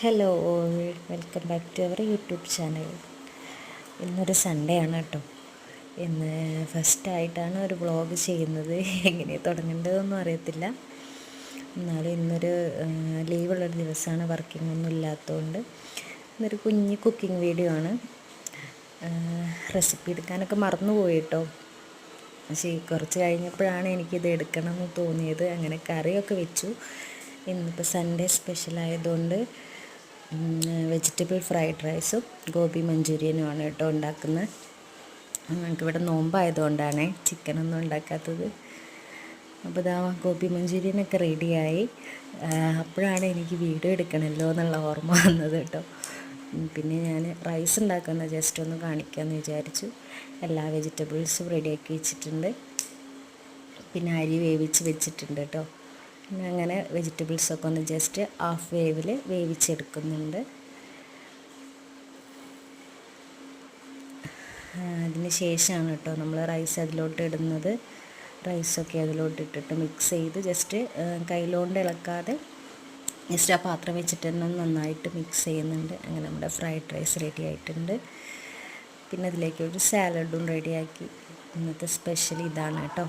Hello all, welcome back to our YouTube channel. ഇന്നൊരു Sunday ആണ് കേട്ടോ. ഇന്ന് ഫസ്റ്റായിട്ടാണ് ഒരു വ്ളോഗ് ചെയ്യുന്നത്. എങ്ങനെ തുടങ്ങേണ്ടതൊന്നും അറിയത്തില്ല. എന്നാലും ഇന്നൊരു ലീവുള്ളൊരു ദിവസമാണ്, വർക്കിംഗ് ഒന്നും ഇല്ലാത്തതുകൊണ്ട് ഇന്നൊരു കുഞ്ഞ് കുക്കിംഗ് വീഡിയോ ആണ്. റെസിപ്പി എടുക്കാനൊക്കെ മറന്നുപോയി കേട്ടോ. പക്ഷേ കുറച്ച് കഴിഞ്ഞപ്പോഴാണ് എനിക്കിത് എടുക്കണമെന്ന് തോന്നിയത്. അങ്ങനെ കറിയൊക്കെ വെച്ചു. ഇന്നിപ്പോൾ സൺഡേ സ്പെഷ്യലായതുകൊണ്ട് വെജിറ്റബിൾ ഫ്രൈഡ് റൈസും ഗോബി മഞ്ചൂരിയനുമാണ് കേട്ടോ ഉണ്ടാക്കുന്നത്. ഞങ്ങൾക്കിവിടെ നോമ്പായതുകൊണ്ടാണ് ചിക്കനൊന്നും ഉണ്ടാക്കാത്തത്. അപ്പോൾ ഇതാ ഗോബി മഞ്ചൂരിയനൊക്കെ റെഡിയായി. അപ്പോഴാണ് എനിക്ക് വീഡിയോ എടുക്കണമല്ലോ എന്നുള്ള ഓർമ്മ വന്നത് കേട്ടോ. പിന്നെ ഞാൻ റൈസ് ഉണ്ടാക്കുന്നത് ജസ്റ്റ് ഒന്ന് കാണിക്കാമെന്ന് വിചാരിച്ചു. എല്ലാ വെജിറ്റബിൾസും റെഡിയാക്കി വെച്ചിട്ടുണ്ട്. പിന്നെ അരി വേവിച്ച് വെച്ചിട്ടുണ്ട് കേട്ടോ. പിന്നെ അങ്ങനെ വെജിറ്റബിൾസൊക്കെ ഒന്ന് ജസ്റ്റ് ഹാഫ് വേവിൽ വേവിച്ചെടുക്കുന്നുണ്ട്. അതിന് ശേഷമാണ് കേട്ടോ നമ്മൾ റൈസ് അതിലോട്ട് ഇടുന്നത്. റൈസൊക്കെ അതിലോട്ട് ഇട്ടിട്ട് മിക്സ് ചെയ്ത് ജസ്റ്റ് കയ്യിലോണ്ട് ഇളക്കാതെ ജസ്റ്റ് ആ പാത്രം വെച്ചിട്ട് തന്നെ നന്നായിട്ട് മിക്സ് ചെയ്യുന്നുണ്ട്. അങ്ങനെ നമ്മുടെ ഫ്രൈഡ് റൈസ് റെഡി ആയിട്ടുണ്ട്. പിന്നെ അതിലേക്ക് ഒരു സാലഡും റെഡിയാക്കി. ഇന്നത്തെ സ്പെഷ്യൽ ഇതാണ് കേട്ടോ.